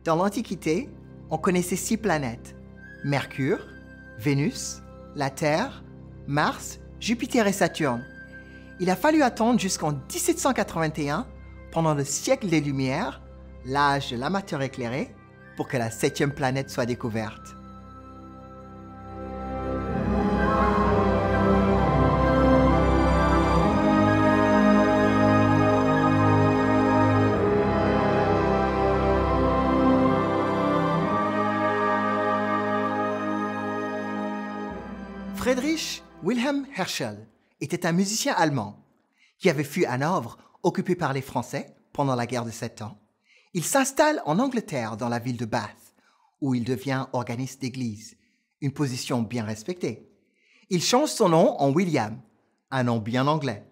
Dans l'Antiquité, on connaissait 6 planètes: Mercure, Vénus, la Terre, Mars, Jupiter et Saturne. Il a fallu attendre jusqu'en 1781, pendant le siècle des Lumières, l'âge de l'amateur éclairé, pour que la 7e planète soit découverte. Friedrich Wilhelm Herschel était un musicien allemand qui avait fui Hanovre, occupé par les Français pendant la guerre de 7 ans. Il s'installe en Angleterre, dans la ville de Bath, où il devient organiste d'église, une position bien respectée. Il change son nom en William, un nom bien anglais.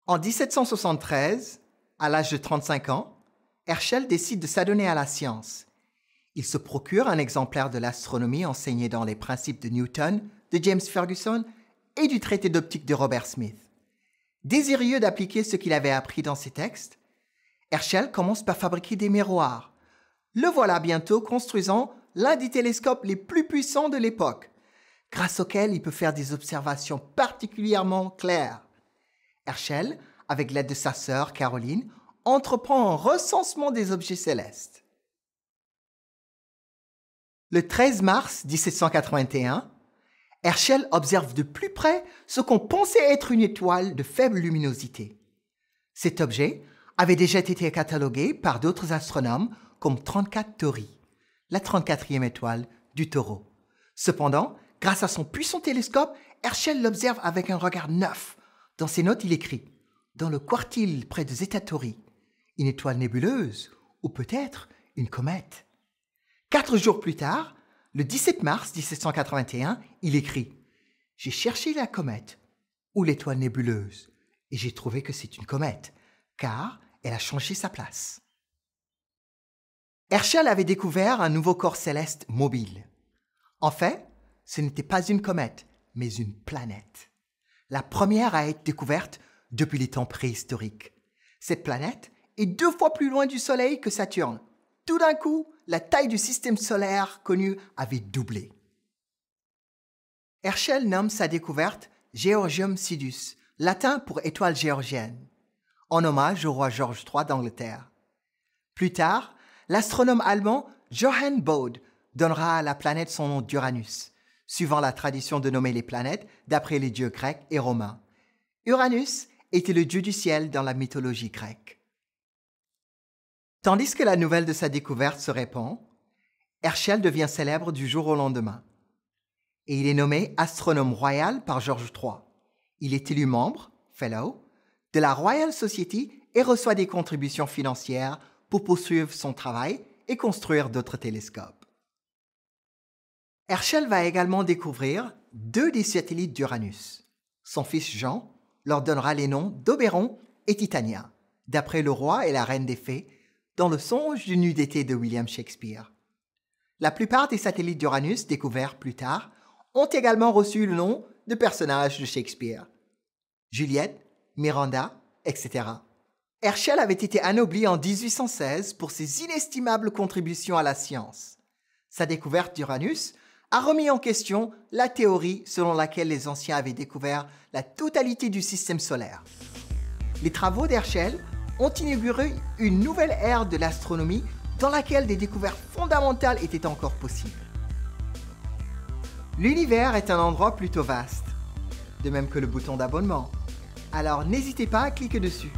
En 1773, à l'âge de 35 ans, Herschel décide de s'adonner à la science. Il se procure un exemplaire de l'astronomie enseigné dans les principes de Newton, de James Ferguson et du traité d'optique de Robert Smith. Désireux d'appliquer ce qu'il avait appris dans ses textes, Herschel commence par fabriquer des miroirs. Le voilà bientôt construisant l'un des télescopes les plus puissants de l'époque, grâce auquel il peut faire des observations particulièrement claires. Herschel, avec l'aide de sa sœur Caroline, entreprend un recensement des objets célestes. Le 13 mars 1781, Herschel observe de plus près ce qu'on pensait être une étoile de faible luminosité. Cet objet avait déjà été catalogué par d'autres astronomes comme 34 Tauri, la 34e étoile du Taureau. Cependant, grâce à son puissant télescope, Herschel l'observe avec un regard neuf. Dans ses notes, il écrit « Dans le quartile près de Zeta Tauri, une étoile nébuleuse ou peut-être une comète ». 4 jours plus tard, le 17 mars 1781, il écrit « J'ai cherché la comète ou l'étoile nébuleuse et j'ai trouvé que c'est une comète, car elle a changé sa place. » Herschel avait découvert un nouveau corps céleste mobile. En fait, ce n'était pas une comète, mais une planète. La première à être découverte depuis les temps préhistoriques. Cette planète est 2 fois plus loin du Soleil que Saturne. Tout d'un coup, la taille du système solaire connu avait doublé. Herschel nomme sa découverte Georgium Sidus, latin pour étoile géorgienne, en hommage au roi George III d'Angleterre. Plus tard, l'astronome allemand Johann Bode donnera à la planète son nom d'Uranus, suivant la tradition de nommer les planètes d'après les dieux grecs et romains. Uranus était le dieu du ciel dans la mythologie grecque. Tandis que la nouvelle de sa découverte se répand, Herschel devient célèbre du jour au lendemain. Et il est nommé astronome royal par George III. Il est élu membre, fellow, de la Royal Society et reçoit des contributions financières pour poursuivre son travail et construire d'autres télescopes. Herschel va également découvrir 2 des satellites d'Uranus. Son fils Jean leur donnera les noms d'Oberon et Titania, d'après le roi et la reine des fées, dans le songe d'une nuit d'été de William Shakespeare. La plupart des satellites d'Uranus découverts plus tard ont également reçu le nom de personnages de Shakespeare. Juliette, Miranda, etc. Herschel avait été anobli en 1816 pour ses inestimables contributions à la science. Sa découverte d'Uranus a remis en question la théorie selon laquelle les anciens avaient découvert la totalité du système solaire. Les travaux d'Herschel ont inauguré une nouvelle ère de l'astronomie dans laquelle des découvertes fondamentales étaient encore possibles. L'univers est un endroit plutôt vaste, de même que le bouton d'abonnement. Alors n'hésitez pas à cliquer dessus.